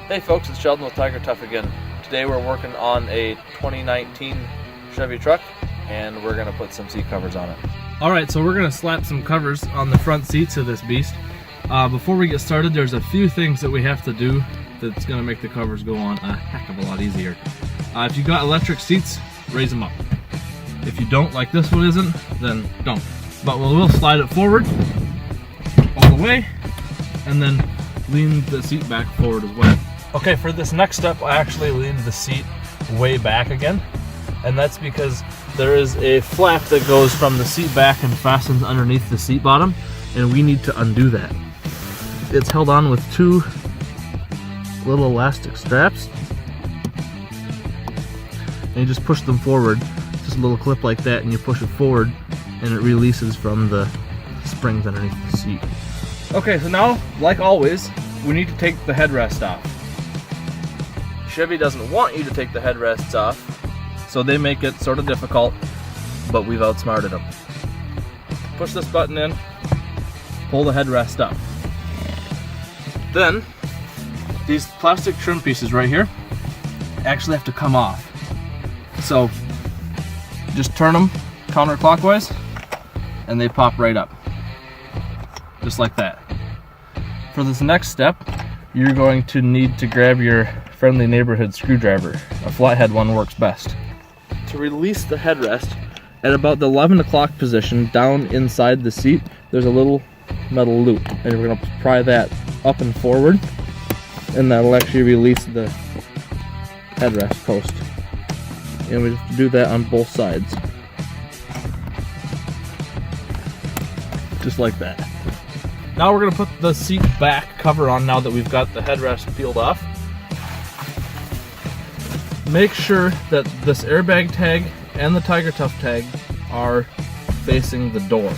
Hey folks, it's Sheldon with TigerTough again. Today we're working on a 2019 Chevy truck and we're going to put some seat covers on it. Alright, so we're going to slap some covers on the front seats of this beast. Before we get started, there's a few things that we have to do that's going to make the covers go on a heck of a lot easier. If you got electric seats, raise them up. If you don't, like this one isn't, then don't. But we'll slide it forward all the way and then lean the seat back forward as well. Okay, for this next step, I actually leaned the seat way back again, and that's because there is a flap that goes from the seat back and fastens underneath the seat bottom, and we need to undo that. It's held on with two little elastic straps, and you just push them forward, just a little clip like that, and you push it forward, and it releases from the springs underneath the seat. Okay, so now, like always, we need to take the headrest off. Chevy doesn't want you to take the headrests off, so they make it sort of difficult, but we've outsmarted them. Push this button in, pull the headrest up. Then, these plastic trim pieces right here actually have to come off. So, just turn them counterclockwise, and they pop right up. Just like that. For this next step, you're going to need to grab your friendly neighborhood screwdriver. A flathead one works best. To release the headrest, at about the 11 o'clock position down inside the seat, there's a little metal loop, and we're going to pry that up and forward, and that'll actually release the headrest post. And we just do that on both sides. Just like that. Now we're going to put the seat back cover on now that we've got the headrest peeled off. Make sure that this airbag tag and the TigerTough tag are facing the door.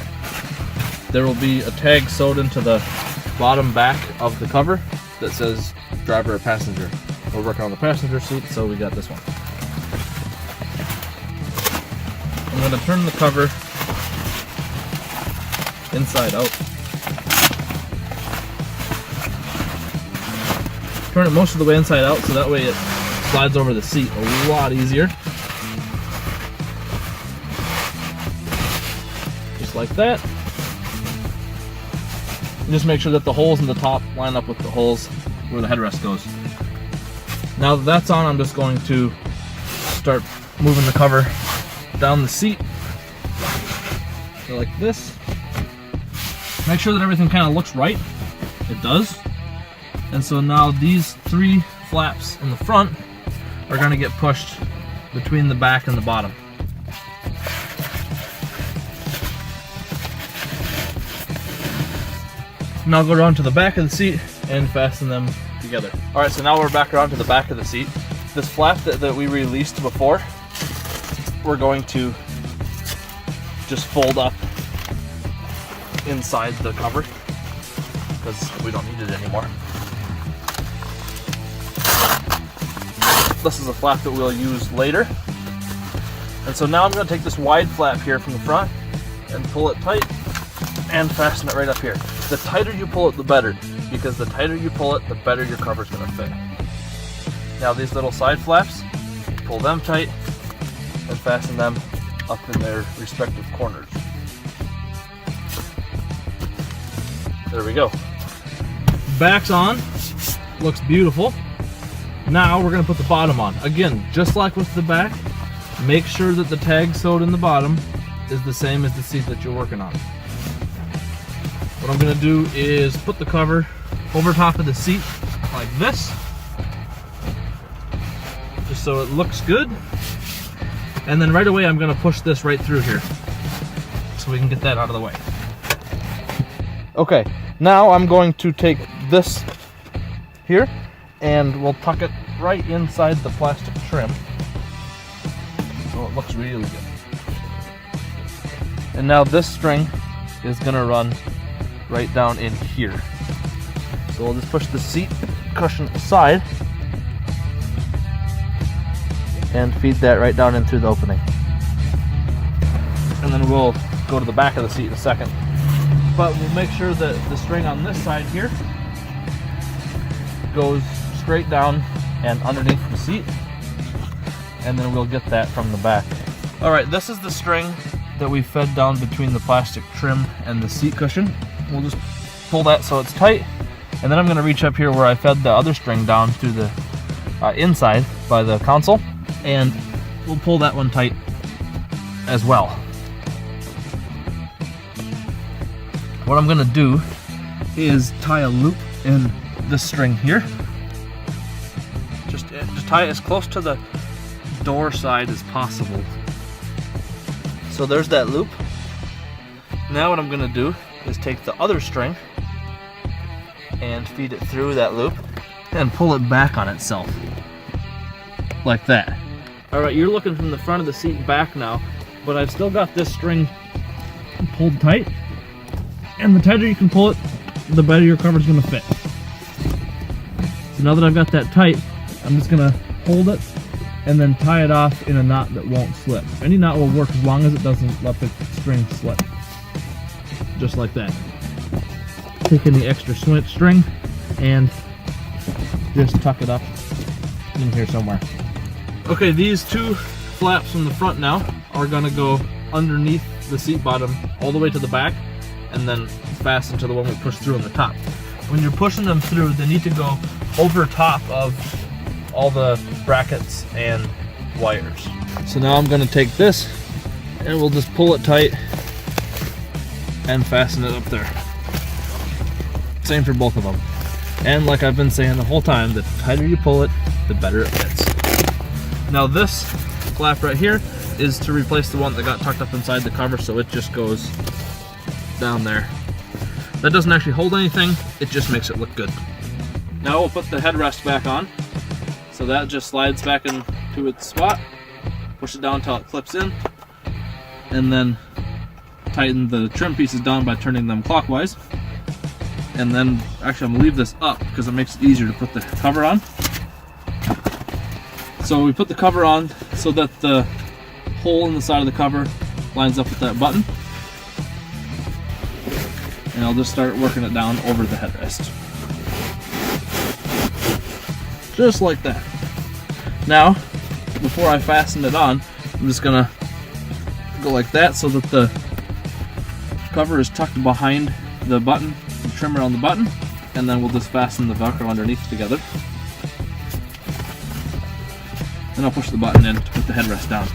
There will be a tag sewed into the bottom back of the cover that says driver or passenger. We're working on the passenger seat, so we got this one. I'm going to turn the cover inside out. Turn it most of the way inside out so that way it slides over the seat a lot easier. Just like that. And just make sure that the holes in the top line up with the holes where the headrest goes. Now that that's on, I'm just going to start moving the cover down the seat. So like this. Make sure that everything kind of looks right. It does. And so now these three flaps in the front are going to get pushed between the back and the bottom. Now go around to the back of the seat and fasten them together. Alright, so now we're back around to the back of the seat. This flap that we released before, we're going to just fold up inside the cover because we don't need it anymore. This is a flap that we'll use later. And so now I'm going to take this wide flap here from the front and pull it tight and fasten it right up here. The tighter you pull it, the better, because the tighter you pull it, the better your cover's going to fit. Now these little side flaps, pull them tight and fasten them up in their respective corners. There we go. Back's on, looks beautiful. Now we're going to put the bottom on. Again, just like with the back, make sure that the tag sewed in the bottom is the same as the seat that you're working on. What I'm going to do is put the cover over top of the seat like this, just so it looks good. And then right away I'm going to push this right through here so we can get that out of the way. Okay, now I'm going to take this here and we'll tuck it right inside the plastic trim so it looks really good. And now this string is going to run right down in here. So we'll just push the seat cushion aside and feed that right down in through the opening. And then we'll go to the back of the seat in a second. But we'll make sure that the string on this side here goes straight down and underneath the seat, and then we'll get that from the back. All right, this is the string that we fed down between the plastic trim and the seat cushion. We'll just pull that so it's tight, and then I'm gonna reach up here where I fed the other string down through the inside by the console, and we'll pull that one tight as well. What I'm gonna do is tie a loop in this string here. Just tie it as close to the door side as possible. So there's that loop. Now what I'm gonna do is take the other string and feed it through that loop and pull it back on itself, like that. All right, you're looking from the front of the seat back now, but I've still got this string pulled tight, and the tighter you can pull it, the better your cover's gonna fit. So now that I've got that tight, I'm just gonna hold it and then tie it off in a knot that won't slip. Any knot will work as long as it doesn't let the string slip. Just like that. Take any extra string and just tuck it up in here somewhere. Okay, these two flaps from the front now are gonna go underneath the seat bottom all the way to the back, and then fasten to the one we push through on the top. When you're pushing them through, they need to go over top of all the brackets and wires. So now I'm gonna take this and we'll just pull it tight and fasten it up there. Same for both of them. And like I've been saying the whole time, the tighter you pull it, the better it fits. Now this flap right here is to replace the one that got tucked up inside the cover, so it just goes down there. That doesn't actually hold anything, it just makes it look good. Now we'll put the headrest back on. So that just slides back into its spot, push it down until it clips in, and then tighten the trim pieces down by turning them clockwise. And then, actually I'm gonna leave this up because it makes it easier to put the cover on. So we put the cover on so that the hole in the side of the cover lines up with that button. And I'll just start working it down over the headrest. Just like that. Now, before I fasten it on, I'm just gonna go like that so that the cover is tucked behind the button, the trimmer on the button, and then we'll just fasten the Velcro underneath together. Then I'll push the button in to put the headrest down.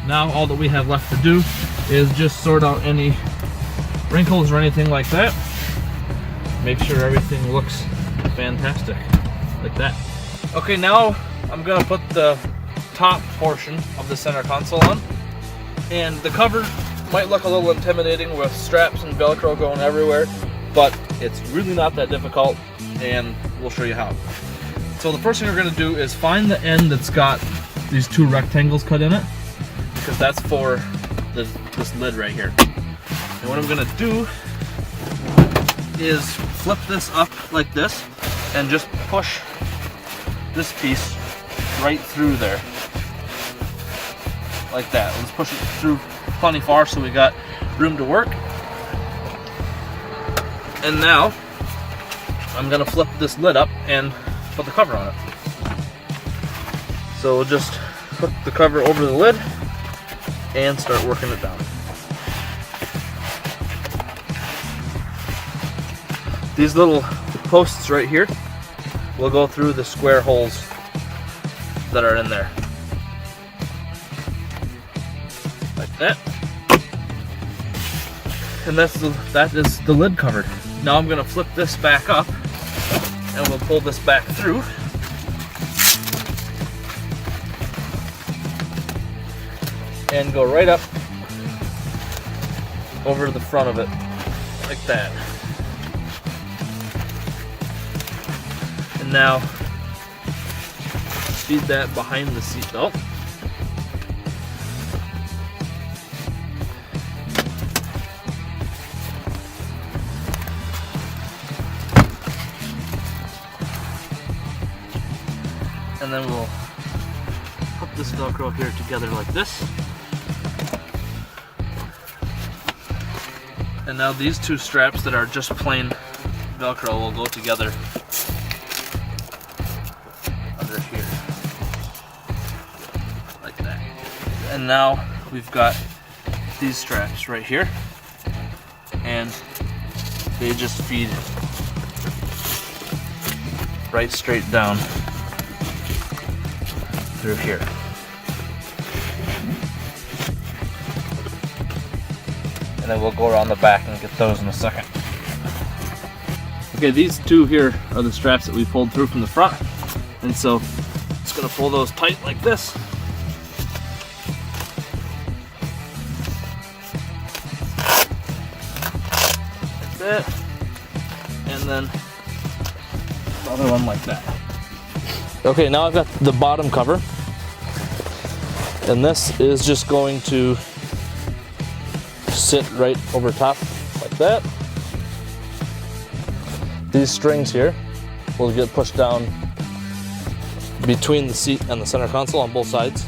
Now all that we have left to do is just sort out any wrinkles or anything like that. Make sure everything looks fantastic, like that. Okay, now I'm gonna put the top portion of the center console on. And the cover might look a little intimidating with straps and Velcro going everywhere, but it's really not that difficult, and we'll show you how. So the first thing we're gonna do is find the end that's got these two rectangles cut in it, because that's for this lid right here. And what I'm gonna do is flip this up like this and just push this piece right through there, like that. Let's push it through plenty far so we got room to work. And now I'm gonna flip this lid up and put the cover on it. So we'll just put the cover over the lid and start working it down. These little posts right here will go through the square holes that are in there. Like that. And that is the lid covered. Now I'm gonna flip this back up and we'll pull this back through. And go right up over the front of it, like that. And now feed that behind the seat belt. And then we'll put this Velcro here together like this. And now these two straps that are just plain Velcro will go together And now we've got these straps right here, and they just feed right straight down through here. And then we'll go around the back and get those in a second. Okay, these two here are the straps that we pulled through from the front, and so just gonna pull those tight like this. It, and then the other one like that. Okay, now I've got the bottom cover, and this is just going to sit right over top like that. These strings here will get pushed down between the seat and the center console on both sides.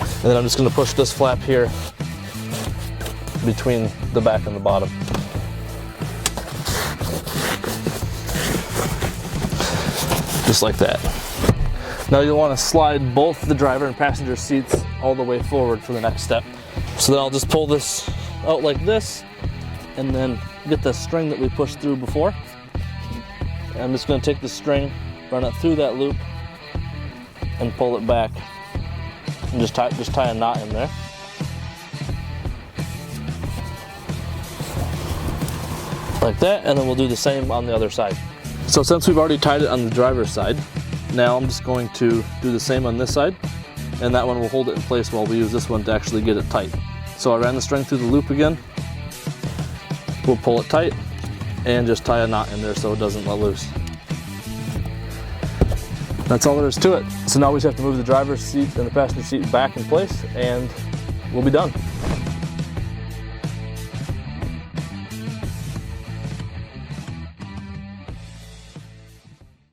And then I'm just going to push this flap here between the back and the bottom. Just like that. Now you'll want to slide both the driver and passenger seats all the way forward for the next step. So then I'll just pull this out like this, and then get the string that we pushed through before. And I'm just going to take the string, run it through that loop, and pull it back, and just tie a knot in there. Like that, and then we'll do the same on the other side. So since we've already tied it on the driver's side, now I'm just going to do the same on this side, and that one will hold it in place while we use this one to actually get it tight. So I ran the string through the loop again. We'll pull it tight and just tie a knot in there so it doesn't let loose. That's all there is to it. So now we just have to move the driver's seat and the passenger seat back in place, and we'll be done.